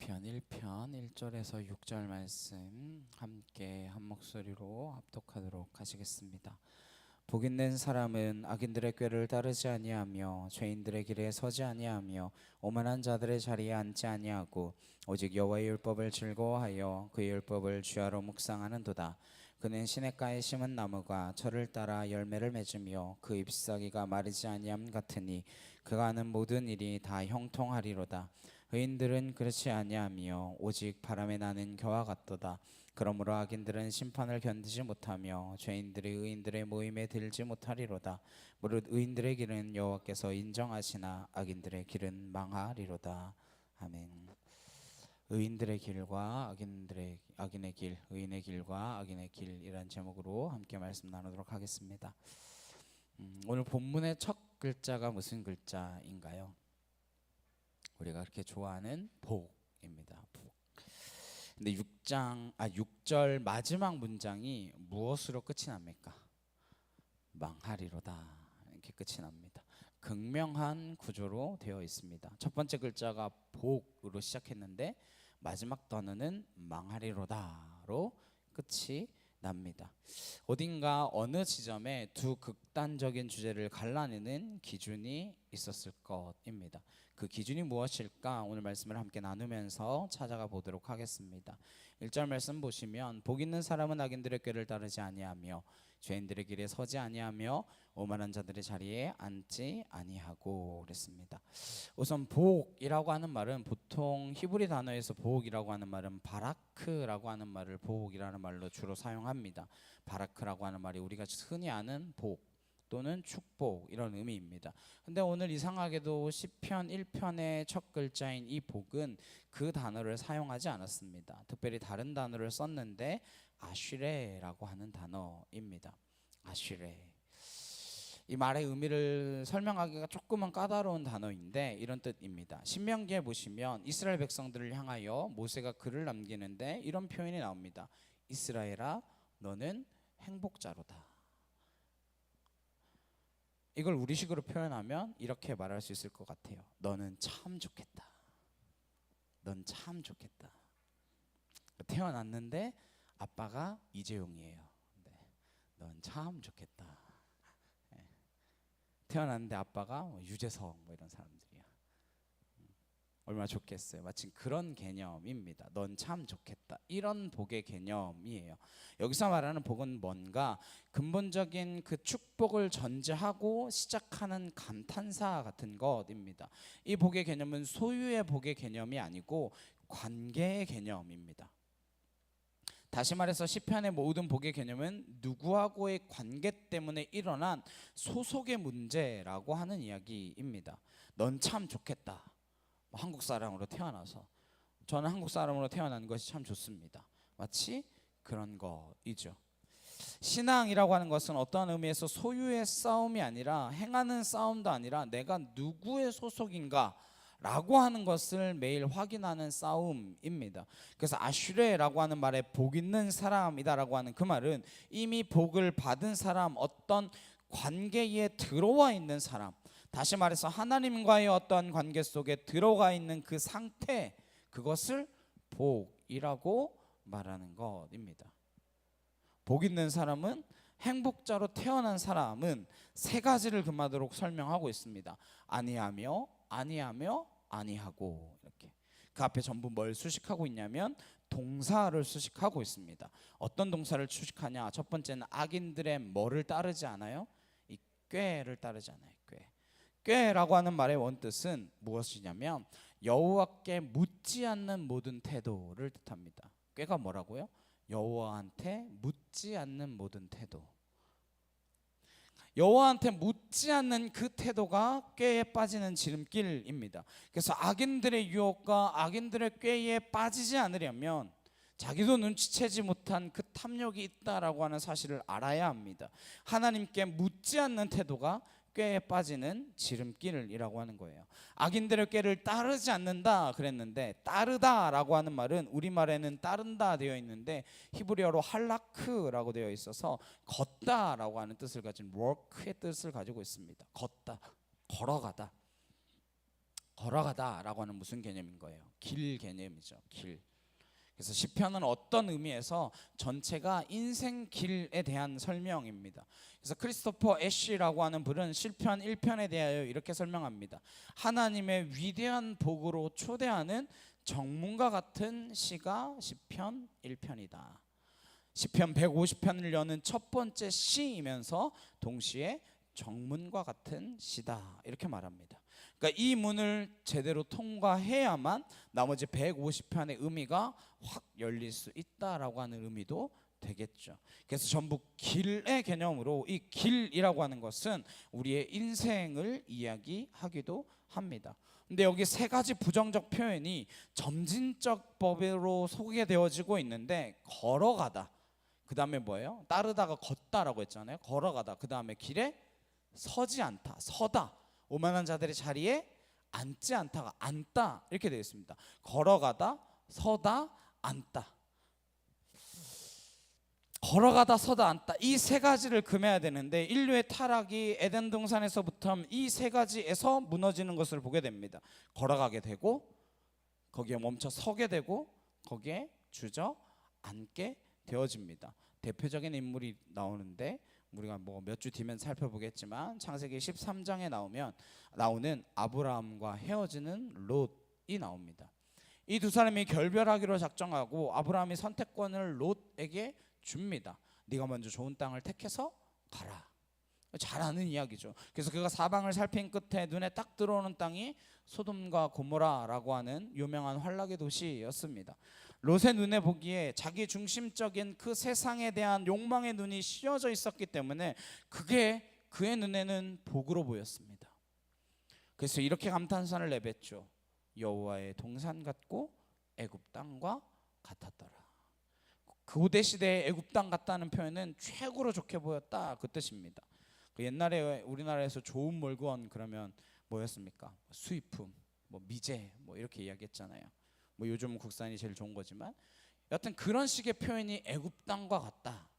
시편 1편 1절에서 6절 말씀 함께 한 목소리로 합독하도록 하시겠습니다. 복 있는 사람은 악인들의 꾀를 따르지 아니하며 죄인들의 길에 서지 아니하며 오만한 자들의 자리에 앉지 아니하고 오직 여호와의 율법을 즐거워하여 그의 율법을 주야로 묵상하는도다. 그는 시냇가에 심은 나무가 철을 따라 열매를 맺으며 그 잎사귀가 마르지 아니함 같으니 그가 하는 모든 일이 다 형통하리로다. 의인들은 그렇지 아니하며 오직 바람에 나는 겨와 같도다. 그러므로 악인들은 심판을 견디지 못하며 죄인들이 의인들의 모임에 들지 못하리로다. 무릇 의인들의 길은 여호와께서 인정하시나 악인들의 길은 망하리로다. 아멘. 의인들의 길과 악인의 길, 의인의 길과 악인의 길이란 제목으로 함께 말씀 나누도록 하겠습니다. 오늘 본문의 첫 글자가 무슨 글자인가요? 우리가 그렇게 좋아하는 복입니다. 복. 근데 6절 마지막 문장이 무엇으로 끝이 납니까? 망하리로다. 이렇게 끝이 납니다. 극명한 구조로 되어 있습니다. 첫 번째 글자가 복으로 시작했는데 마지막 단어는 망하리로다로 끝이 납니다. 어딘가 어느 지점에 두 극단적인 주제를 갈라내는 기준이 있었을 것입니다. 그 기준이 무엇일까? 오늘 말씀을 함께 나누면서 찾아가 보도록 하겠습니다. 1절 말씀 보시면 복 있는 사람은 악인들의 꾀를 따르지 아니하며 죄인들의 길에 서지 아니하며 오만한 자들의 자리에 앉지 아니하고 그랬습니다. 우선 복이라고 하는 말은 보통 히브리 단어에서 복이라고 하는 말은 바라크라고 하는 말을 복이라는 말로 주로 사용합니다. 바라크라고 하는 말이 우리가 흔히 아는 복 또는 축복 이런 의미입니다. 근데 오늘 이상하게도 시편 1편의 첫 글자인 이 복은 그 단어를 사용하지 않았습니다. 특별히 다른 단어를 썼는데 아쉬레라고 하는 단어입니다. 아쉬레. 이 말의 의미를 설명하기가 조금은 까다로운 단어인데 이런 뜻입니다. 신명기에 보시면 이스라엘 백성들을 향하여 모세가 글을 남기는데 이런 표현이 나옵니다. 이스라엘아 너는 행복자로다. 이걸 우리식으로 표현하면 이렇게 말할 수 있을 것 같아요. 너는 참 좋겠다. 넌 참 좋겠다. 태어났는데 아빠가 이재용이에요. 네. 넌 참 좋겠다. 네. 태어났는데 아빠가 유재석 이런 사람들이야. 얼마나 좋겠어요. 마치 그런 개념입니다. 넌 참 좋겠다. 이런 복의 개념이에요. 여기서 말하는 복은 뭔가 근본적인 그 축복을 전제하고 시작하는 감탄사 같은 것입니다. 이 복의 개념은 소유의 복의 개념이 아니고 관계의 개념입니다. 다시 말해서 시편의 모든 복의 개념은 누구하고의 관계 때문에 일어난 소속의 문제라고 하는 이야기입니다. 넌 참 좋겠다. 한국 사람으로 태어나서 저는 한국 사람으로 태어난 것이 참 좋습니다. 마치 그런 거이죠. 신앙이라고 하는 것은 어떠한 의미에서 소유의 싸움이 아니라 행하는 싸움도 아니라 내가 누구의 소속인가 라고 하는 것을 매일 확인하는 싸움입니다. 그래서 아슈레라고 하는 말에 복 있는 사람이다 라고 하는 그 말은 이미 복을 받은 사람, 어떤 관계에 들어와 있는 사람, 다시 말해서 하나님과의 어떤 관계 속에 들어가 있는 그 상태, 그것을 복이라고 말하는 것입니다. 복 있는 사람은, 행복자로 태어난 사람은 세 가지를 금하도록 설명하고 있습니다. 아니하며 아니하고 이렇게. 그 앞에 전부 뭘 수식하고 있냐면 동사를 수식하고 있습니다. 어떤 동사를 수식하냐? 첫 번째는 악인들의 뭐를 따르지 않아요? 이 꾀를 따르지 않아요. 꾀라고 하는 말의 원뜻은 무엇이냐면 여호와께 묻지 않는 모든 태도를 뜻합니다. 꾀가 뭐라고요? 여호와한테 묻지 않는 모든 태도. 여호와한테 묻지 않는 그 태도가 꾀에 빠지는 지름길입니다. 그래서 악인들의 유혹과 악인들의 꾀에 빠지지 않으려면 자기도 눈치채지 못한 그 탐욕이 있다라고 하는 사실을 알아야 합니다. 하나님께 묻지 않는 태도가 꾀에 빠지는 지름길이라고 하는 거예요. 악인들의 꾀를 따르지 않는다 그랬는데 따르다라고 하는 말은 우리말에는 따른다 되어 있는데 히브리어로 할라크라고 되어 있어서 걷다라고 하는 뜻을 가진 walk의 뜻을 가지고 있습니다. 걷다, 걸어가다. 걸어가다라고 하는 무슨 개념인 거예요? 길 개념이죠. 길. 그래서 시편은 어떤 의미에서 전체가 인생 길에 대한 설명입니다. 그래서 크리스토퍼 애쉬라고 하는 분은 시편 1편에 대하여 이렇게 설명합니다. 하나님의 위대한 복으로 초대하는 정문과 같은 시가 시편 1편이다. 시편 150편을 여는 첫 번째 시이면서 동시에 정문과 같은 시다, 이렇게 말합니다. 그러니까 이 문을 제대로 통과해야만 나머지 150편의 의미가 확 열릴 수 있다라고 하는 의미도 되겠죠. 그래서 전부 길의 개념으로 이 길이라고 하는 것은 우리의 인생을 이야기하기도 합니다. 근데 여기 세 가지 부정적 표현이 점진적 법으로 소개되어지고 있는데, 걸어가다, 그 다음에 뭐예요? 따르다가 걷다라고 했잖아요. 걸어가다, 그 다음에 길에 서지 않다, 서다, 오만한 자들의 자리에 앉지 않다가 앉다, 이렇게 되어 있습니다. 걸어가다, 서다, 앉다. 걸어가다, 서다, 앉다, 이 세 가지를 금해야 되는데 인류의 타락이 에덴 동산에서부터 이 세 가지에서 무너지는 것을 보게 됩니다. 걸어가게 되고 거기에 멈춰 서게 되고 거기에 주저앉게 되어집니다. 대표적인 인물이 나오는데 우리가 뭐 몇 주 뒤면 살펴보겠지만 창세기 13장에 나오는 아브라함과 헤어지는 롯이 나옵니다. 이 두 사람이 결별하기로 작정하고 아브라함이 선택권을 롯에게 줍니다. 네가 먼저 좋은 땅을 택해서 가라. 잘 아는 이야기죠. 그래서 그가 사방을 살핀 끝에 눈에 딱 들어오는 땅이 소돔과 고모라라고 하는 유명한 환락의 도시였습니다. 롯의 눈에 보기에 자기 중심적인 그 세상에 대한 욕망의 눈이 씌어져 있었기 때문에 그게 그의 눈에는 복으로 보였습니다. 그래서 이렇게 감탄사를 내뱉죠. 여호와의 동산 같고 애굽 땅과 같았더라. 고대 시대의 애굽 땅 같다는 표현은 최고로 좋게 보였다, 그 뜻입니다. 옛날에 우리나라에서 좋은 물건 그러면 뭐였습니까? 수입품, 뭐 미제, 뭐 이렇게 이야기했잖아요. 뭐 요즘은 국산이 제일 좋은 거지만 여하튼 그런 식의 표현이 애굽 땅과 같다,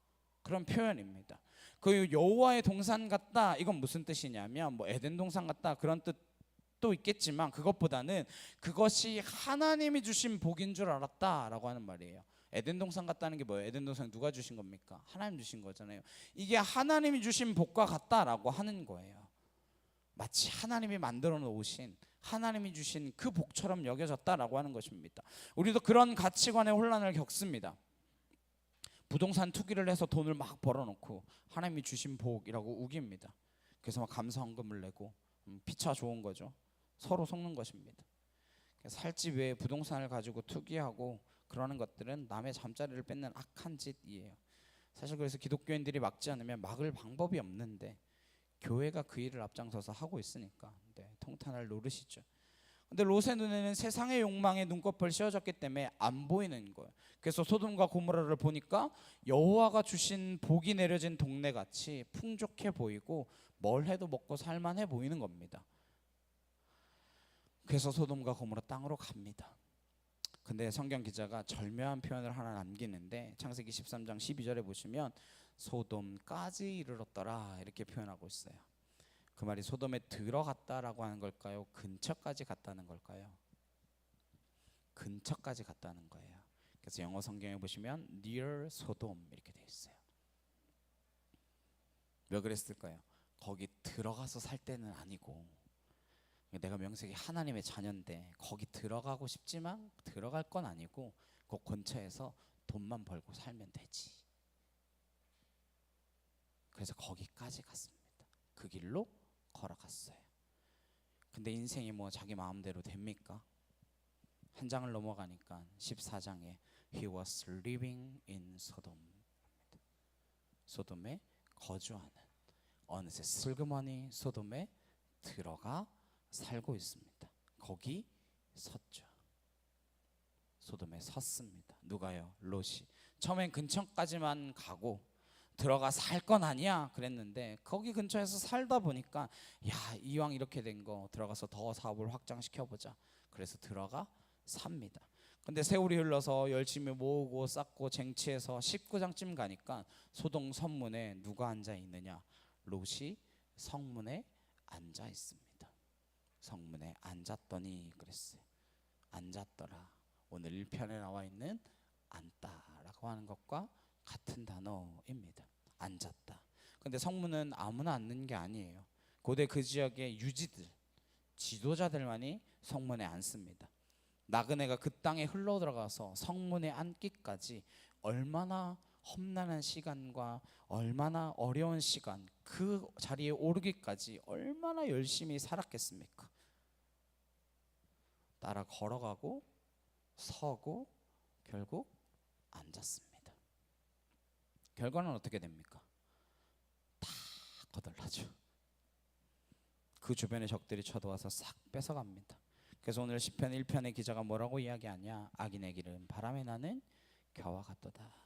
그런 표현입니다. 그 여호와의 동산 같다, 이건 무슨 뜻이냐면 뭐 에덴 동산 같다 그런 뜻도 있겠지만 그것보다는 그것이 하나님이 주신 복인 줄 알았다라고 하는 말이에요. 에덴 동산 같다는 게 뭐예요? 에덴 동산 누가 주신 겁니까? 하나님 주신 거잖아요. 이게 하나님이 주신 복과 같다라고 하는 거예요. 마치 하나님이 만들어 놓으신, 하나님이 주신 그 복처럼 여겨졌다라고 하는 것입니다. 우리도 그런 가치관의 혼란을 겪습니다. 부동산 투기를 해서 돈을 막 벌어놓고 하나님이 주신 복이라고 우깁니다. 그래서 막 감사헌금을 내고 피차 좋은 거죠. 서로 속는 것입니다. 살지 왜 부동산을 가지고 투기하고 그러는 것들은 남의 잠자리를 뺏는 악한 짓이에요. 사실 그래서 기독교인들이 막지 않으면 막을 방법이 없는데 교회가 그 일을 앞장서서 하고 있으니까 통탄할 노릇이죠. 근데 롯의 눈에는 세상의 욕망에 눈꺼풀 씌워졌기 때문에 안 보이는 거예요. 그래서 소돔과 고모라를 보니까 여호와가 주신 복이 내려진 동네같이 풍족해 보이고 뭘 해도 먹고 살만해 보이는 겁니다. 그래서 소돔과 고모라 땅으로 갑니다. 근데 성경 기자가 절묘한 표현을 하나 남기는데 창세기 13장 12절에 보시면 소돔까지 이르렀더라, 이렇게 표현하고 있어요. 그 말이 소돔에 들어갔다라고 하는 걸까요? 근처까지 갔다는 걸까요? 근처까지 갔다는 거예요. 그래서 영어 성경에 보시면 near 소돔 이렇게 돼 있어요. 왜 그랬을까요? 거기 들어가서 살 때는 아니고, 내가 명색이 하나님의 자녀인데 거기 들어가고 싶지만 들어갈 건 아니고 그 근처에서 돈만 벌고 살면 되지. 그래서 거기까지 갔습니다. 그 길로 걸어갔어요. 근데 인생이 뭐 자기 마음대로 됩니까? 한 장을 넘어가니까 14장에 He was living in Sodom, 소돔에 거주하는, 어느새 슬그머니 소돔에 들어가 살고 있습니다. 거기 섰죠. 소돔에 섰습니다. 누가요? 롯이. 처음엔 근처까지만 가고 들어가 살 건 아니야 그랬는데 거기 근처에서 살다 보니까 야, 이왕 이렇게 된 거 들어가서 더 사업을 확장시켜보자. 그래서 들어가 삽니다. 근데 세월이 흘러서 열심히 모으고 쌓고 쟁취해서 19장쯤 가니까 소돔 성문에 누가 앉아 있느냐? 롯이 성문에 앉아 있습니다. 성문에 앉았더니 그랬어요. 앉았더라. 오늘 1편에 나와 있는 앉다라고 하는 것과 같은 단어입니다. 앉았다. 근데 성문은 아무나 앉는 게 아니에요. 고대 그 지역의 유지들, 지도자들만이 성문에 앉습니다. 나그네가 그 땅에 흘러 들어가서 성문에 앉기까지 얼마나 험난한 시간과 얼마나 어려운 시간, 그 자리에 오르기까지 얼마나 열심히 살았겠습니까? 따라 걸어가고 서고 결국 앉았습니다. 결과는 어떻게 됩니까? 다 거덜나죠. 그 주변의 적들이 쳐들어와서 싹 뺏어갑니다. 그래서 오늘 시편 1편의 기자가 뭐라고 이야기하냐? 악인의 길은 바람에 나는 겨와 같도다.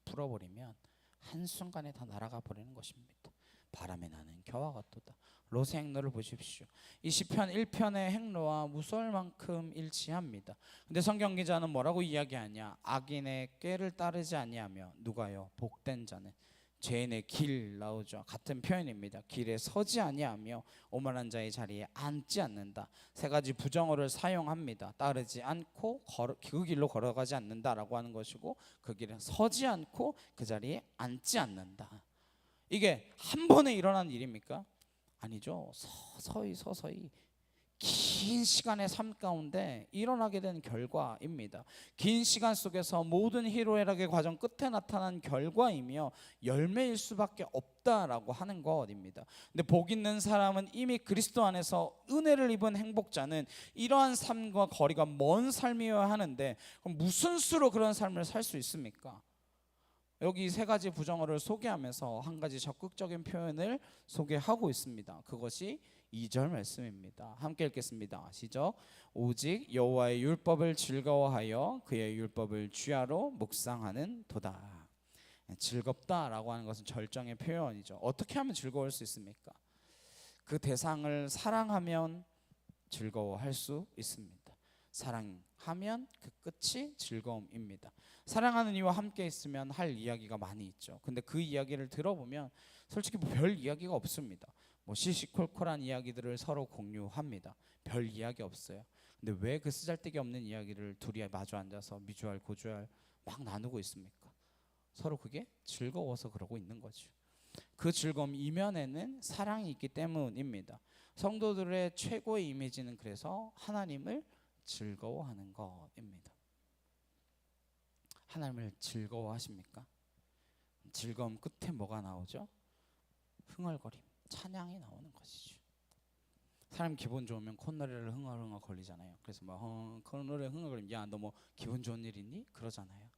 불어버리면 한순간에 다 날아가 버리는 것입니다. 바람에 나는 겨와 같도다. 롯의 행로를 보십시오. 이 시편 1편의 행로와 무서울 만큼 일치합니다. 근데 성경 기자는 뭐라고 이야기하냐? 악인의 꾀를 따르지 아니하며 누가요? 복된 자는. 죄인의 길 나오죠. 같은 표현입니다. 길에 서지 아니하며 오만한 자의 자리에 앉지 않는다. 세 가지 부정어를 사용합니다. 따르지 않고 그 길로 걸어가지 않는다라고 하는 것이고, 그 길에 서지 않고 그 자리에 앉지 않는다. 이게 한 번에 일어난 일입니까? 아니죠. 서서히 긴 시간의 삶 가운데 일어나게 된 결과입니다. 긴 시간 속에서 모든 희로애락의 과정 끝에 나타난 결과이며 열매일 수밖에 없다라고 하는 것입니다. 근데 복 있는 사람은 이미 그리스도 안에서 은혜를 입은 행복자는 이러한 삶과 거리가 먼 삶이어야 하는데, 그럼 무슨 수로 그런 삶을 살 수 있습니까? 여기 세 가지 부정어를 소개하면서 한 가지 적극적인 표현을 소개하고 있습니다. 그것이 2절 말씀입니다. 함께 읽겠습니다. 시작. 오직 여호와의 율법을 즐거워하여 그의 율법을 주야로 묵상하는 도다. 즐겁다라고 하는 것은 절정의 표현이죠. 어떻게 하면 즐거울 수 있습니까? 그 대상을 사랑하면 즐거워할 수 있습니다. 사랑하면 그 끝이 즐거움입니다. 사랑하는 이와 함께 있으면 할 이야기가 많이 있죠. 근데 그 이야기를 들어보면 솔직히 별 이야기가 없습니다. 시시콜콜한 이야기들을 서로 공유합니다. 별 이야기 없어요. 근데 왜 그 쓰잘데기 없는 이야기를 둘이 마주 앉아서 미주알 고주알 막 나누고 있습니까? 서로 그게 즐거워서 그러고 있는 거죠. 그 즐거움 이면에는 사랑이 있기 때문입니다. 성도들의 최고의 이미지는 그래서 하나님을 즐거워하는 것입니다. 하나님을 즐거워하십니까? 즐거움 끝에 뭐가 나오죠? 흥얼거림, 찬양이 나오는 것이죠. 사람 기분 좋으면 콧노래를 흥얼흥얼 걸리잖아요. 그래서 콧노래 흥얼거리면 야, 너 뭐 기분 좋은 일 있니? 그러잖아요.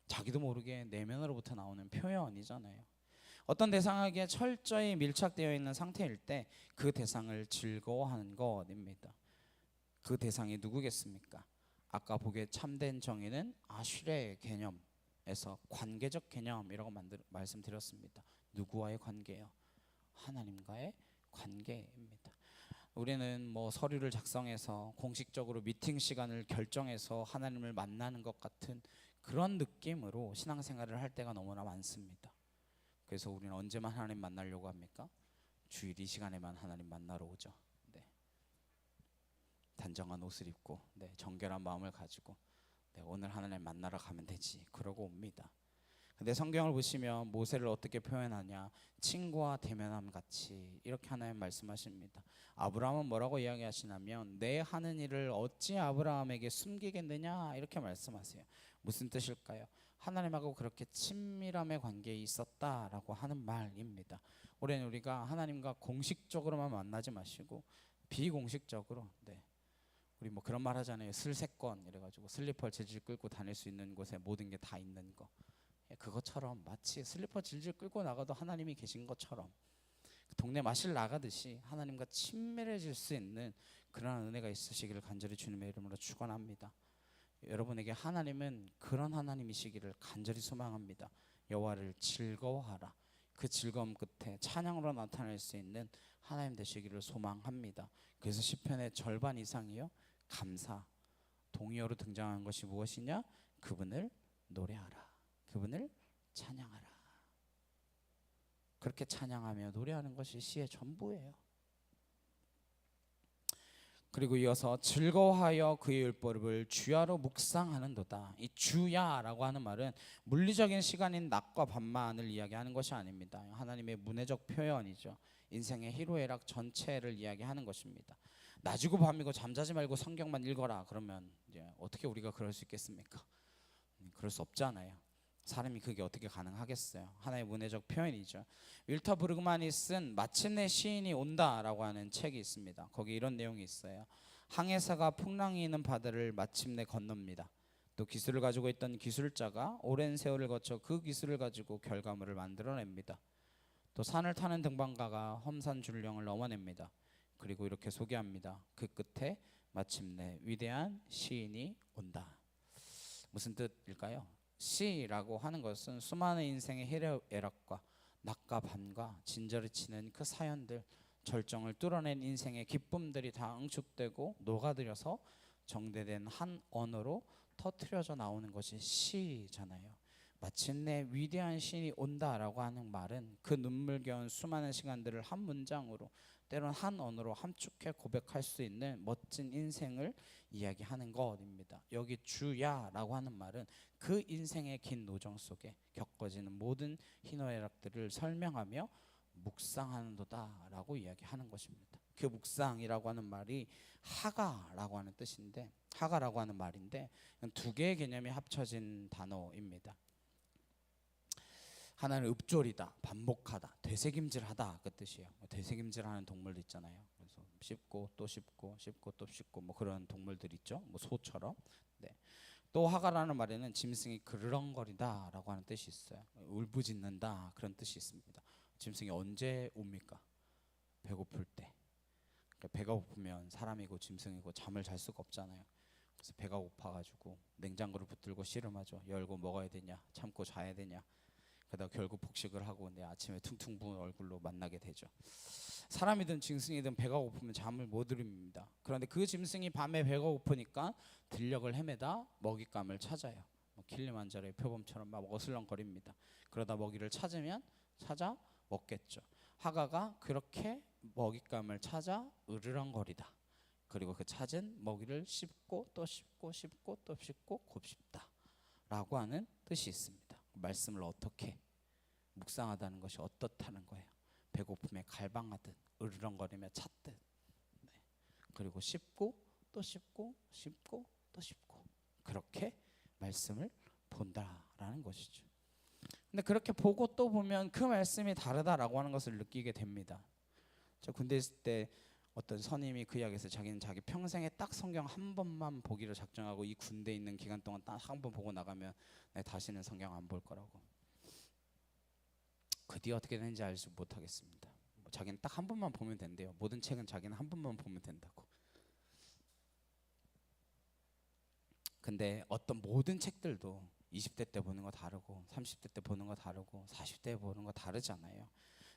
자기도 모르게 내면으로부터 나오는 표현이잖아요. 어떤 대상에게 철저히 밀착되어 있는 상태일 때 그 대상을 즐거워하는 것입니다. 그 대상이 누구겠습니까? 아까 보기에 참된 정의는 아슈레의 개념에서 관계적 개념이라고 말씀드렸습니다. 누구와의 관계요? 하나님과의 관계입니다. 우리는 서류를 작성해서 공식적으로 미팅 시간을 결정해서 하나님을 만나는 것 같은 그런 느낌으로 신앙생활을 할 때가 너무나 많습니다. 그래서 우리는 언제만 하나님 만나려고 합니까? 주일 이 시간에만 하나님 만나러 오죠. 네. 단정한 옷을 입고 정결한 마음을 가지고 오늘 하나님 만나러 가면 되지 그러고 옵니다. 근데 성경을 보시면 모세를 어떻게 표현하냐? 친구와 대면함 같이 이렇게 하나님 말씀하십니다. 아브라함은 뭐라고 이야기하시냐면 내 하는 일을 어찌 아브라함에게 숨기겠느냐 이렇게 말씀하세요. 무슨 뜻일까요? 하나님하고 그렇게 친밀함의 관계에 있었다라고 하는 말입니다. 올해는 우리가 하나님과 공식적으로만 만나지 마시고 비공식적으로 우리 그런 말 하잖아요. 슬세권 이래가지고 슬리퍼 질질 끌고 다닐 수 있는 곳에 모든 게 다 있는 거. 그것처럼 마치 슬리퍼 질질 끌고 나가도 하나님이 계신 것처럼 동네 마실 나가듯이 하나님과 친밀해질 수 있는 그런 은혜가 있으시기를 간절히 주님의 이름으로 축원합니다. 여러분에게 하나님은 그런 하나님이시기를 간절히 소망합니다. 여호와를 즐거워하라. 그 즐거움 끝에 찬양으로 나타낼 수 있는 하나님 되시기를 소망합니다. 그래서 시편의 절반 이상이요 감사, 동의어로 등장한 것이 무엇이냐? 그분을 노래하라. 그분을 찬양하라. 그렇게 찬양하며 노래하는 것이 시의 전부예요. 그리고 이어서 즐거워하여 그의 율법을 주야로 묵상하는도다. 이 주야라고 하는 말은 물리적인 시간인 낮과 밤만을 이야기하는 것이 아닙니다. 하나님의 문해적 표현이죠. 인생의 희로애락 전체를 이야기하는 것입니다. 낮이고 밤이고 잠자지 말고 성경만 읽어라 그러면 이제 어떻게 우리가 그럴 수 있겠습니까? 그럴 수 없잖아요. 사람이 그게 어떻게 가능하겠어요? 하나의 문해적 표현이죠. 윌터 브르그만이 쓴 마침내 시인이 온다라고 하는 책이 있습니다. 거기 이런 내용이 있어요. 항해사가 풍랑이 있는 바다를 마침내 건넙니다. 또 기술을 가지고 있던 기술자가 오랜 세월을 거쳐 그 기술을 가지고 결과물을 만들어냅니다. 또 산을 타는 등반가가 험산 줄령을 넘어냅니다. 그리고 이렇게 소개합니다. 그 끝에 마침내 위대한 시인이 온다. 무슨 뜻일까요? 시라고 하는 것은 수많은 인생의 희로애락과 낮과 밤과 진저리 치는 그 사연들, 절정을 뚫어낸 인생의 기쁨들이 다 응축되고 녹아들여서 정대된 한 언어로 터트려져 나오는 것이 시잖아요. 마침내 위대한 시인이 온다라고 하는 말은 그 눈물겨운 수많은 시간들을 한 문장으로 때론 한 언어로 함축해 고백할 수 있는 멋진 인생을 이야기하는 것입니다. 여기 주야라고 하는 말은 그 인생의 긴 노정 속에 겪어지는 모든 희노애락들을 설명하며 묵상하는도다라고 이야기하는 것입니다. 그 묵상이라고 하는 말이 하가라고 하는 뜻인데, 하가라고 하는 말인데 두 개의 개념이 합쳐진 단어입니다. 하나는 읍조리다, 반복하다, 되새김질하다 그 뜻이에요. 되새김질하는 동물도 있잖아요. 그래서 씹고 또 씹고 씹고 또 씹고 뭐 그런 동물들 있죠. 뭐 소처럼. 네. 또 하가라는 말에는 짐승이 그르렁거리다라고 하는 뜻이 있어요. 울부짖는다 그런 뜻이 있습니다. 짐승이 언제 웁니까? 배고플 때. 그러니까 배가 고프면 사람이고 짐승이고 잠을 잘 수가 없잖아요. 그래서 배가 고파가지고 냉장고를 붙들고 씨름하죠. 열고 먹어야 되냐, 참고 자야 되냐. 그러다 결국 폭식을 하고 내 아침에 퉁퉁 부은 얼굴로 만나게 되죠. 사람이든 짐승이든 배가 고프면 잠을 못 이룹니다. 그런데 그 짐승이 밤에 배가 고프니까 들녘을 헤매다 먹잇감을 찾아요. 킬리만자로의 표범처럼 막 어슬렁거립니다. 그러다 먹이를 찾아 먹겠죠. 하가가 그렇게 먹잇감을 찾아 으르렁거리다. 그리고 그 찾은 먹이를 씹고 또 씹고 씹고 또 씹고 곱씹다 라고 하는 뜻이 있습니다. 말씀을 어떻게 묵상하다는 것이 어떻다는 거예요. 배고픔에 갈망하듯 으르렁거리며 찾듯. 네. 그리고 씹고 또 씹고 씹고 또 씹고 그렇게 말씀을 본다라는 것이죠. 근데 그렇게 보고 또 보면 그 말씀이 다르다라고 하는 것을 느끼게 됩니다. 저 군대 있을 때 어떤 선임이 그 이야기에서 자기는 자기 평생에 딱 성경 한 번만 보기로 작정하고 이 군대에 있는 기간 동안 딱 한 번 보고 나가면 다시는 성경 안 볼 거라고. 그 뒤에 어떻게 되는지 알지 못하겠습니다. 자기는 딱 한 번만 보면 된대요. 모든 책은 자기는 한 번만 보면 된다고. 근데 어떤 모든 책들도 20대 때 보는 거 다르고 30대 때 보는 거 다르고 40대 보는 거 다르잖아요.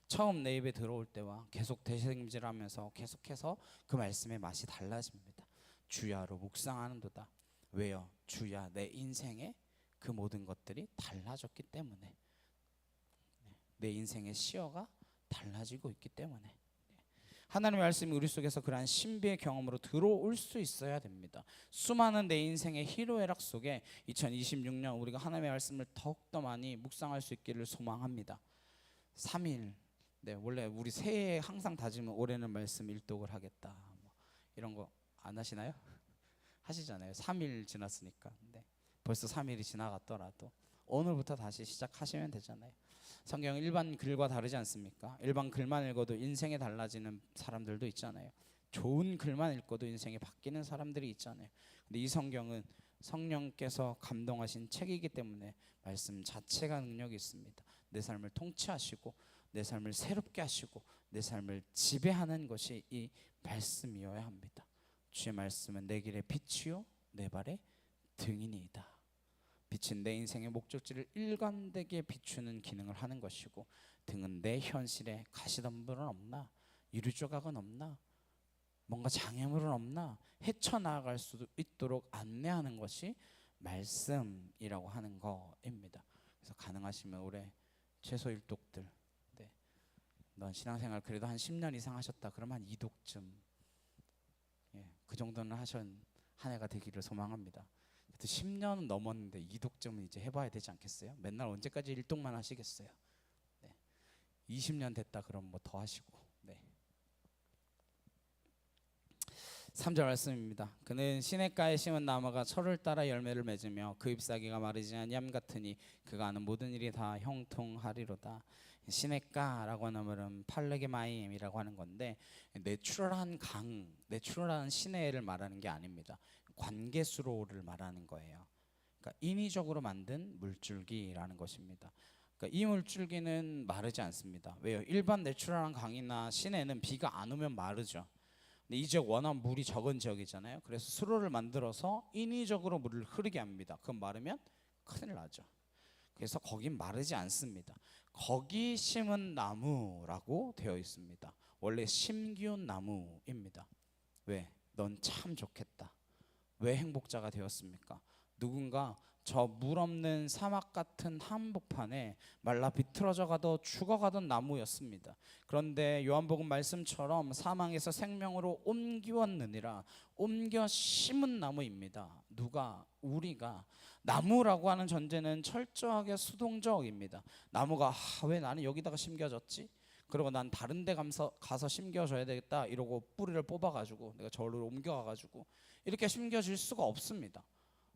처음 내 입에 들어올 때와 계속 되새김질하면서 계속해서 그 말씀의 맛이 달라집니다. 주야로 묵상하는도다. 왜요? 주야, 내 인생의 그 모든 것들이 달라졌기 때문에. 내 인생의 시야가 달라지고 있기 때문에. 하나님의 말씀이 우리 속에서 그러한 신비의 경험으로 들어올 수 있어야 됩니다. 수많은 내 인생의 희로애락 속에 2026년 우리가 하나님의 말씀을 더욱더 많이 묵상할 수 있기를 소망합니다. 3일. 네, 원래 우리 새해에 항상 다짐은 올해는 말씀 일독을 하겠다. 뭐 이런 거 안 하시나요? 하시잖아요. 3일 지났으니까. 네. 벌써 3일이 지나갔더라도 오늘부터 다시 시작하시면 되잖아요. 성경 일반 글과 다르지 않습니까? 일반 글만 읽어도 인생이 달라지는 사람들도 있잖아요. 좋은 글만 읽어도 인생이 바뀌는 사람들이 있잖아요. 근데 이 성경은 성령께서 감동하신 책이기 때문에 말씀 자체가 능력이 있습니다. 내 삶을 통치하시고 내 삶을 새롭게 하시고 내 삶을 지배하는 것이 이 말씀이어야 합니다. 주의 말씀은 내 길의 빛이요 내 발의 등이니이다. 빛은 내 인생의 목적지를 일관되게 비추는 기능을 하는 것이고 등은 내 현실에 가시덤불은 없나 유리조각은 없나 뭔가 장애물은 없나 헤쳐나갈 수 있도록 안내하는 것이 말씀이라고 하는 거입니다. 그래서 가능하시면 올해 최소 1독들. 네. 넌 신앙생활 그래도 한 10년 이상 하셨다 그러면 한 2독쯤. 예. 그 정도는 하신 한 해가 되기를 소망합니다. 10년은 넘었는데 이독점은 이제 해봐야 되지 않겠어요? 맨날 언제까지 일독만 하시겠어요? 네. 20년 됐다 그럼 뭐 더 하시고. 네. 3절 말씀입니다. 그는 시냇가에 심은 나무가 철을 따라 열매를 맺으며 그 잎사귀가 마르지 아니함 같으니 그가 하는 모든 일이 다 형통하리로다. 시냇가라고 하는 말은 팔레게마임이라고 하는 건데 내추럴한 강, 내추럴한 시내를 말하는 게 아닙니다. 관계수로를 말하는 거예요. 그러니까 인위적으로 만든 물줄기라는 것입니다. 그러니까 이 물줄기는 마르지 않습니다. 왜요? 일반 내추럴한 강이나 시내는 비가 안 오면 마르죠. 근데 이 지역 워낙 물이 적은 지역이잖아요. 그래서 수로를 만들어서 인위적으로 물을 흐르게 합니다. 그럼 마르면 큰일 나죠. 그래서 거긴 마르지 않습니다. 거기 심은 나무라고 되어 있습니다. 원래 심기운 나무입니다. 왜? 넌 참 좋겠다. 왜 행복자가 되었습니까? 누군가 저 물 없는 사막 같은 한복판에 말라 비틀어져 가도 죽어가던 나무였습니다. 그런데 요한복음 말씀처럼 사망에서 생명으로 옮기었느니라 옮겨 심은 나무입니다. 누가? 우리가. 나무라고 하는 전제는 철저하게 수동적입니다. 나무가 왜 나는 여기다가 심겨졌지? 그리고 난 다른 데 가서 심겨줘야 되겠다 이러고 뿌리를 뽑아가지고 내가 저리로 옮겨가가지고 이렇게 심겨질 수가 없습니다.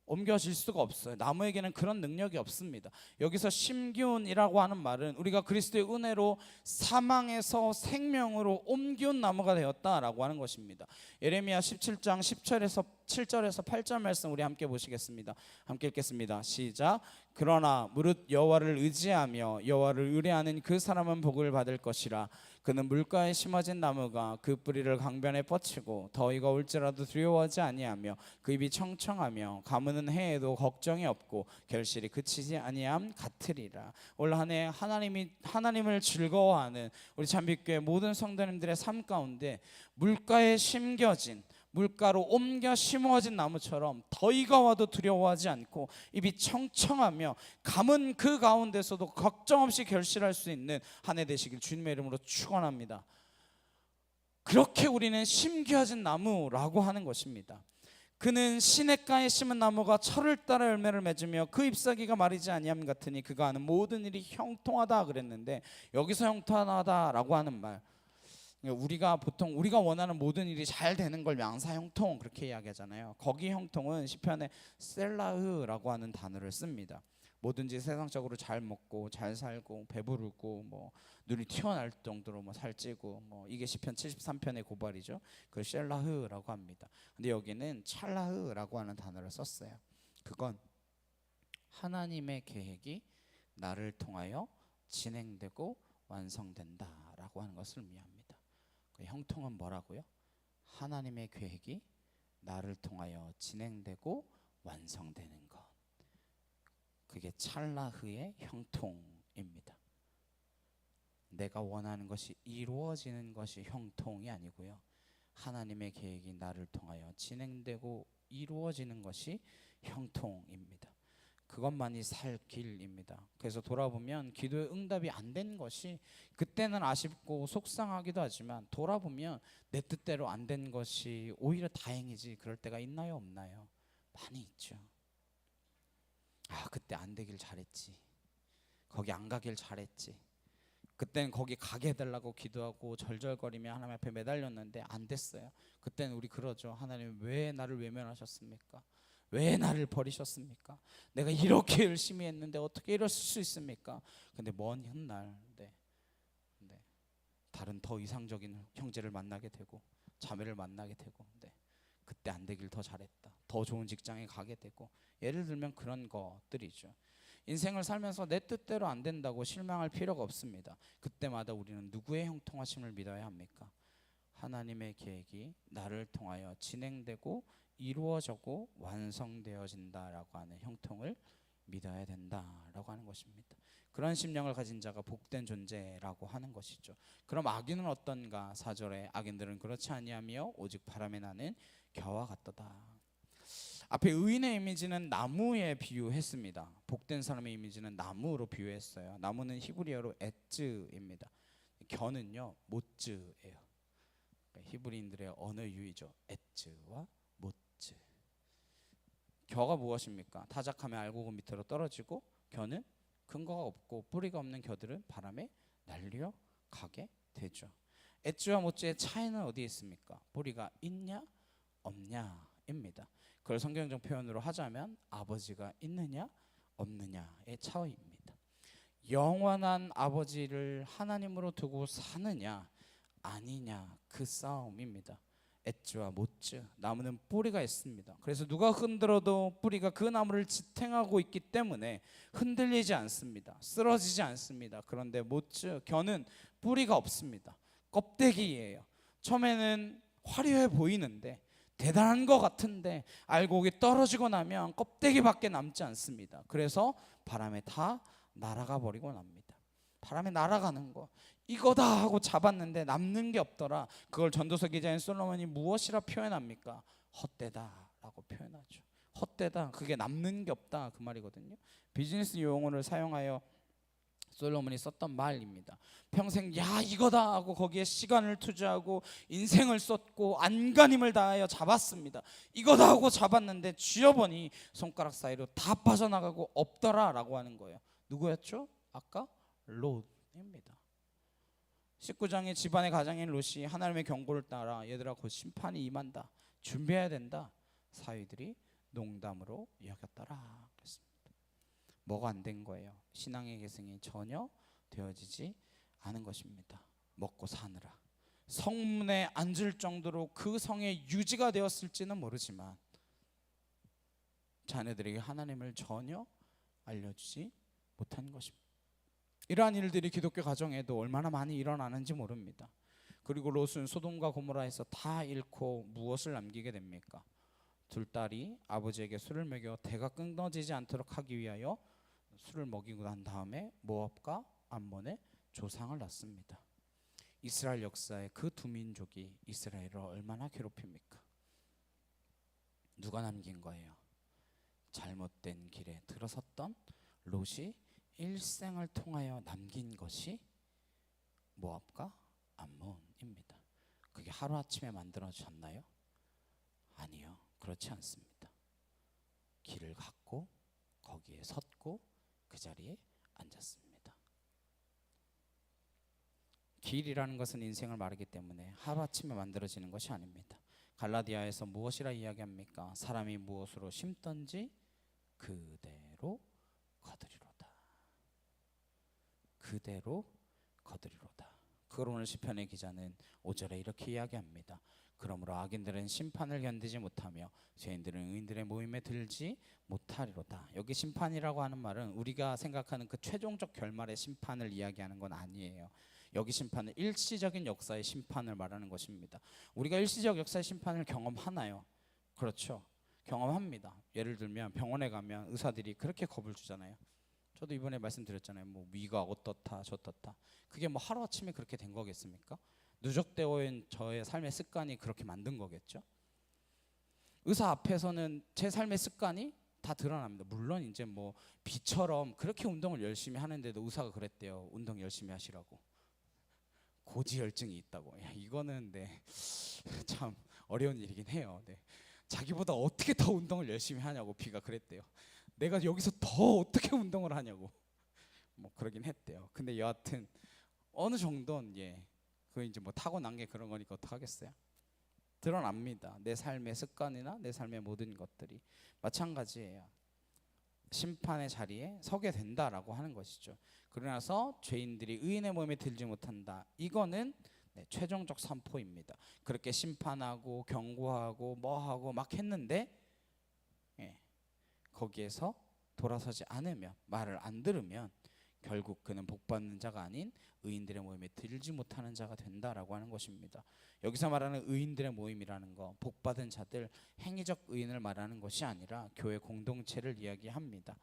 옮겨질 수가 없어요. 나무에게는 그런 능력이 없습니다. 여기서 심기운이라고 하는 말은 우리가 그리스도의 은혜로 사망에서 생명으로 옮기운 나무가 되었다라고 하는 것입니다. 예레미야 17장 10절에서 7절에서 8절 말씀 우리 함께 보시겠습니다. 함께 읽겠습니다. 시작. 그러나 무릇 여호와를 의지하며 여호와를 의뢰하는 그 사람은 복을 받을 것이라. 그는 물가에 심어진 나무가 그 뿌리를 강변에 뻗치고 더위가 올지라도 두려워하지 아니하며 그 입이 청청하며 가무는 해에도 걱정이 없고 결실이 그치지 아니함 같으리라. 올 한 해 하나님을 즐거워하는 우리 참빛교회 모든 성도님들의 삶 가운데 물가에 심겨진 물가로 옮겨 심어진 나무처럼 더위가 와도 두려워하지 않고 입이 청청하며 감은 그 가운데서도 걱정 없이 결실할 수 있는 한 해 되시길 주님의 이름으로 축원합니다. 그렇게 우리는 심겨진 나무라고 하는 것입니다. 그는 시냇가에 심은 나무가 철을 따라 열매를 맺으며 그 잎사귀가 마르지 아니함 같으니 그가 하는 모든 일이 형통하다 그랬는데 여기서 형통하다라고 하는 말, 우리가 보통 우리가 원하는 모든 일이 잘 되는 걸 양사 형통 그렇게 이야기하잖아요. 거기 형통은 시편에 셀라흐라고 하는 단어를 씁니다. 뭐든지 세상적으로 잘 먹고 잘 살고 배부르고 뭐 눈이 튀어날 정도로 뭐 살찌고 뭐 이게 시편 73편의 고발이죠. 그걸 셀라흐라고 합니다. 근데 여기는 찰라흐라고 하는 단어를 썼어요. 그건 하나님의 계획이 나를 통하여 진행되고 완성된다라고 하는 것을 의미합니다. 형통은 뭐라고요? 하나님의 계획이 나를 통하여 진행되고 완성되는 것. 그게 찰나흐의 형통입니다. 내가 원하는 것이 이루어지는 것이 형통이 아니고요. 하나님의 계획이 나를 통하여 진행되고 이루어지는 것이 형통입니다. 그것만이 살 길입니다. 그래서 돌아보면 기도의 응답이 안 된 것이 그때는 아쉽고 속상하기도 하지만 돌아보면 내 뜻대로 안 된 것이 오히려 다행이지 그럴 때가 있나요 없나요? 많이 있죠. 그때 안 되길 잘했지. 거기 안 가길 잘했지. 그때는 거기 가게 해달라고 기도하고 절절거리며 하나님 앞에 매달렸는데 안 됐어요. 그때는 우리 그러죠. 하나님 왜 나를 외면하셨습니까? 왜 나를 버리셨습니까? 내가 이렇게 열심히 했는데 어떻게 이럴 수 있습니까? 근데 먼 훗날 다른 더 이상적인 형제를 만나게 되고 자매를 만나게 되고 그때 안 되길 더 잘했다. 더 좋은 직장에 가게 되고 예를 들면 그런 것들이죠. 인생을 살면서 내 뜻대로 안 된다고 실망할 필요가 없습니다. 그때마다 우리는 누구의 형통하심을 믿어야 합니까? 하나님의 계획이 나를 통하여 진행되고 이루어지고 완성되어진다라고 하는 형통을 믿어야 된다라고 하는 것입니다. 그런 심령을 가진 자가 복된 존재라고 하는 것이죠. 그럼 악인은 어떤가? 4절에 악인들은 그렇지 아니하며 오직 바람에 나는 겨와 같도다. 앞에 의인의 이미지는 나무에 비유했습니다. 복된 사람의 이미지는 나무로 비유했어요. 나무는 히브리어로 에츠입니다. 겨는요 모츠예요. 히브리인들의 언어 유희죠. 에츠. 에즈와 모츠. 겨가 무엇입니까? 타작하면 알곡은 밑으로 떨어지고 겨는 근거가 없고 뿌리가 없는 겨들은 바람에 날려 가게 되죠. 에즈와 모츠의 차이는 어디에 있습니까? 뿌리가 있냐 없냐입니다. 그걸 성경적 표현으로 하자면 아버지가 있느냐 없느냐의 차이입니다. 영원한 아버지를 하나님으로 두고 사느냐 아니냐 그 싸움입니다. 에즈와 모츠, 나무는 뿌리가 있습니다. 그래서 누가 흔들어도 뿌리가 그 나무를 지탱하고 있기 때문에 흔들리지 않습니다. 쓰러지지 않습니다. 그런데 모츠, 겨는 뿌리가 없습니다. 껍데기예요. 처음에는 화려해 보이는데 대단한 것 같은데 알곡이 떨어지고 나면 껍데기밖에 남지 않습니다. 그래서 바람에 다 날아가 버리고 납니다. 바람에 날아가는 거 이거다 하고 잡았는데 남는 게 없더라. 그걸 전도서 기자인 솔로몬이 무엇이라 표현합니까? 헛되다라고 표현하죠. 헛되다, 그게 남는 게 없다 그 말이거든요. 비즈니스 용어를 사용하여 솔로몬이 썼던 말입니다. 평생 야 이거다 하고 거기에 시간을 투자하고 인생을 썼고 안간힘을 다하여 잡았습니다. 이거다 하고 잡았는데 쥐어보니 손가락 사이로 다 빠져나가고 없더라 라고 하는 거예요. 누구였죠? 아까 롯입니다. 19장의 집안의 가장인 롯이 하나님의 경고를 따라 얘들아 곧 심판이 임한다, 준비해야 된다, 사위들이 농담으로 여겼더라 그랬습니다. 뭐가 안 된 거예요? 신앙의 계승이 전혀 되어지지 않은 것입니다. 먹고 사느라 성문에 앉을 정도로 그 성에 유지가 되었을지는 모르지만 자녀들에게 하나님을 전혀 알려주지 못한 것입니다. 이러한 일들이 기독교 가정에도 얼마나 많이 일어나는지 모릅니다. 그리고 롯은 소돔과 고모라에서 다 잃고 무엇을 남기게 됩니까? 둘 딸이 아버지에게 술을 먹여 대가 끊어지지 않도록 하기 위하여 술을 먹이고 난 다음에 모압과 암몬의 조상을 낳습니다. 이스라엘 역사에 그 두 민족이 이스라엘을 얼마나 괴롭힙니까? 누가 남긴 거예요? 잘못된 길에 들어섰던 롯이 일생을 통하여 남긴 것이 모압과 암몬입니다. 그게 하루아침에 만들어졌나요? 아니요, 그렇지 않습니다. 길을 갔고 거기에 섰고 그 자리에 앉았습니다. 길이라는 것은 인생을 말하기 때문에 하루아침에 만들어지는 것이 아닙니다. 갈라디아에서 무엇이라 이야기합니까? 사람이 무엇으로 심든지 그대로 거두리로다. 그대로 거두리로다. 그걸 오늘 시편의 기자는 5절에 이렇게 이야기합니다. 그러므로 악인들은 심판을 견디지 못하며 죄인들은 의인들의 모임에 들지 못하리로다. 여기 심판이라고 하는 말은 우리가 생각하는 그 최종적 결말의 심판을 이야기하는 건 아니에요. 여기 심판은 일시적인 역사의 심판을 말하는 것입니다. 우리가 일시적 역사의 심판을 경험하나요? 그렇죠, 경험합니다. 예를 들면 병원에 가면 의사들이 그렇게 겁을 주잖아요. 저도 이번에 말씀드렸잖아요. 뭐 위가 어떻다 저떻다. 그게 뭐 하루아침에 그렇게 된 거겠습니까? 누적되어 있는 저의 삶의 습관이 그렇게 만든 거겠죠. 의사 앞에서는 제 삶의 습관이 다 드러납니다. 물론 이제 뭐 비처럼 그렇게 운동을 열심히 하는데도 의사가 그랬대요. 운동 열심히 하시라고. 고지혈증이 있다고. 야, 이거는 네, 참 어려운 일이긴 해요. 네. 자기보다 어떻게 더 운동을 열심히 하냐고 비가 그랬대요. 내가 여기서 더 어떻게 운동을 하냐고 뭐 그러긴 했대요. 근데 여하튼 어느 정도는 그 이제 뭐 타고난 게 그런 거니까 어떡하겠어요. 드러납니다. 내 삶의 습관이나 내 삶의 모든 것들이 마찬가지예요. 심판의 자리에 서게 된다라고 하는 것이죠. 그러나서 죄인들이 의인의 모임에 들지 못한다. 이거는 최종적 선포입니다. 그렇게 심판하고 경고하고 뭐하고 막 했는데 거기에서 돌아서지 않으면, 말을 안 들으면 결국 그는 복받는 자가 아닌 의인들의 모임에 들지 못하는 자가 된다라고 하는 것입니다. 여기서 말하는 의인들의 모임이라는 거, 복받은 자들, 행위적 의인을 말하는 것이 아니라 교회 공동체를 이야기합니다.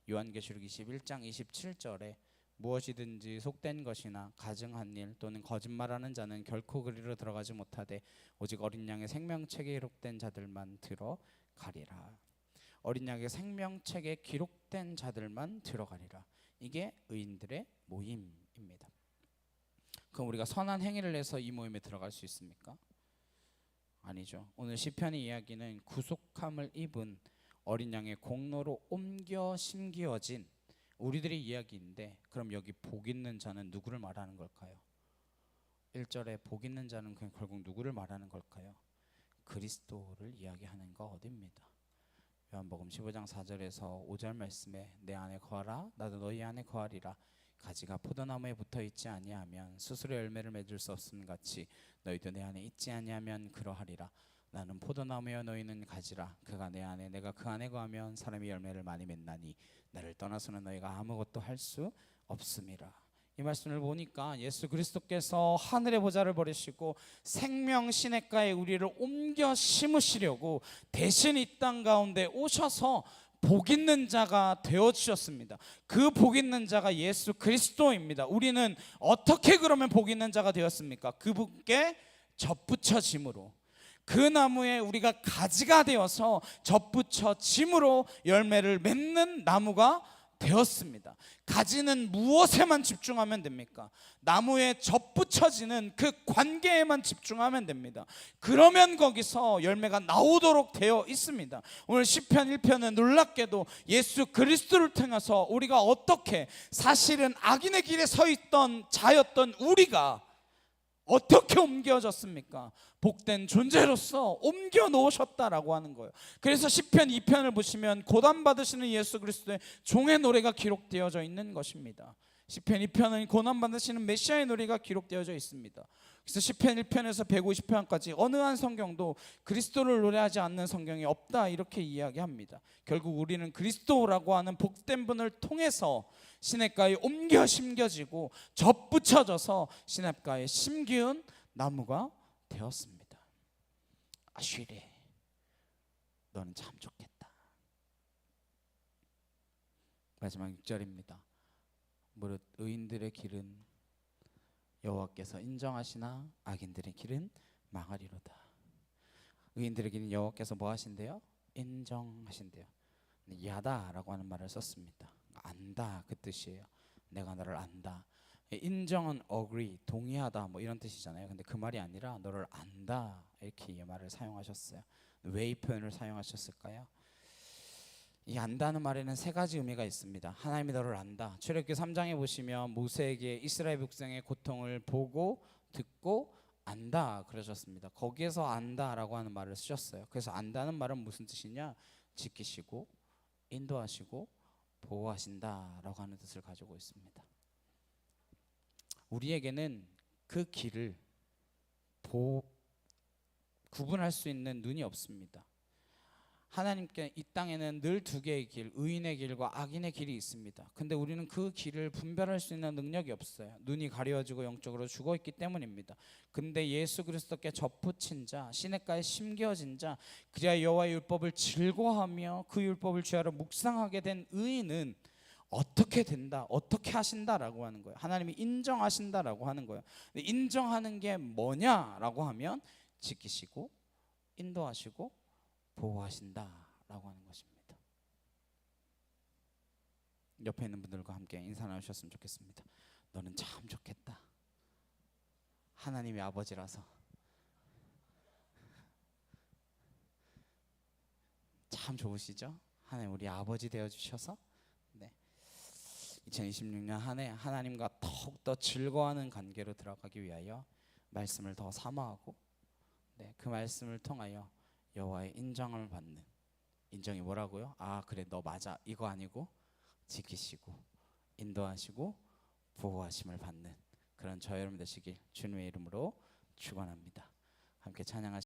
요한계시록 21장 27절에 무엇이든지 속된 것이나 가증한 일 또는 거짓말하는 자는 결코 그리로 들어가지 못하되 오직 어린 양의 생명책에 기록된 자들만 들어가리라. 어린 양의 생명책에 기록된 자들만 들어가리라. 이게 의인들의 모임입니다. 그럼 우리가 선한 행위를 해서 이 모임에 들어갈 수 있습니까? 아니죠. 오늘 시편의 이야기는 구속함을 입은 어린 양의 공로로 옮겨 심기어진 우리들의 이야기인데, 그럼 여기 복 있는 자는 누구를 말하는 걸까요? 1절에 복 있는 자는 결국 누구를 말하는 걸까요? 그리스도를 이야기하는 거 어딥니다. 요한복음 15장 4절에서 5절 말씀에 내 안에 거하라 나도 너희 안에 거하리라. 가지가 포도나무에 붙어 있지 아니하면 스스로 열매를 맺을 수 없음 같이 너희도 내 안에 있지 아니하면 그러하리라. 나는 포도나무여 너희는 가지라. 그가 내 안에 내가 그 안에 거하면 사람이 열매를 많이 맺나니 나를 떠나서는 너희가 아무것도 할 수 없음이라. 이 말씀을 보니까 예수 그리스도께서 하늘의 보좌를 버리시고 생명 시냇가에 우리를 옮겨 심으시려고 대신 이 땅 가운데 오셔서 복 있는 자가 되어주셨습니다. 그 복 있는 자가 예수 그리스도입니다. 우리는 어떻게 그러면 복 있는 자가 되었습니까? 그분께 접붙여짐으로, 그 나무에 우리가 가지가 되어서 접붙여짐으로 열매를 맺는 나무가 되었습니다. 가지는 무엇에만 집중하면 됩니까? 나무에 접붙여지는 그 관계에만 집중하면 됩니다. 그러면 거기서 열매가 나오도록 되어 있습니다. 오늘 시편 1편은 놀랍게도 예수 그리스도를 통해서 우리가 어떻게, 사실은 악인의 길에 서 있던 자였던 우리가 어떻게 옮겨졌습니까? 복된 존재로서 옮겨 놓으셨다라고 하는 거예요. 그래서 시편 2편을 보시면 고난받으시는 예수 그리스도의 종의 노래가 기록되어져 있는 것입니다. 시편 2편은 고난받으시는 메시아의 노래가 기록되어져 있습니다. 그래서 시편 1편에서 150편까지 어느 한 성경도 그리스도를 노래하지 않는 성경이 없다, 이렇게 이야기합니다. 결국 우리는 그리스도라고 하는 복된 분을 통해서 시냇가에 옮겨 심겨지고 접붙여져서 시냇가에 심기운 나무가 되었습니다. 아쉬리, 너는 참 좋겠다. 마지막 6절입니다. 무릇 의인들의 길은 여호와께서 인정하시나 악인들의 길은 망하리로다. 의인들의 길은 여호와께서 뭐 하신대요? 인정하신대요. 야다라고 하는 말을 썼습니다. 안다, 그 뜻이에요. 내가 너를 안다. 인정은 agree, 동의하다, 뭐 이런 뜻이잖아요. 근데 그 말이 아니라 너를 안다, 이렇게 이 말을 사용하셨어요. 왜 이 표현을 사용하셨을까요? 이 안다는 말에는 세 가지 의미가 있습니다. 하나님이 너를 안다. 출애굽기 3장에 보시면 모세에게 이스라엘 백성의 고통을 보고 듣고 안다 그러셨습니다. 거기에서 안다라고 하는 말을 쓰셨어요. 그래서 안다는 말은 무슨 뜻이냐? 지키시고 인도하시고 보호하신다라고 하는 뜻을 가지고 있습니다. 우리에게는 그 길을 구분할 수 있는 눈이 없습니다. 하나님께 이 땅에는 늘 두 개의 길, 의인의 길과 악인의 길이 있습니다. 근데 우리는 그 길을 분별할 수 있는 능력이 없어요. 눈이 가려지고 영적으로 죽어있기 때문입니다. 근데 예수 그리스도께 접붙인 자, 시냇가에 심겨진 자, 그리하여 여호와의 율법을 즐거워하며 그 율법을 주야로 묵상하게 된 의인은 어떻게 된다, 어떻게 하신다라고 하는 거예요. 하나님이 인정하신다라고 하는 거예요. 인정하는 게 뭐냐라고 하면 지키시고 인도하시고 보호하신다라고 하는 것입니다. 옆에 있는 분들과 함께 인사 나누셨으면 좋겠습니다. 너는 참 좋겠다. 하나님의 아버지라서 참 좋으시죠? 하나님 우리 아버지 되어주셔서 2026년 한 해 하나님과 더욱더 즐거워하는 관계로 들어가기 위하여 말씀을 더 사모하고 그 말씀을 통하여 여호와의 인정을 받는, 인정이 뭐라고요? 아 그래 너 맞아, 이거 아니고 지키시고 인도하시고 보호하심을 받는 그런 저 여러분 되시길 주님의 이름으로 축원합니다. 함께 찬양하시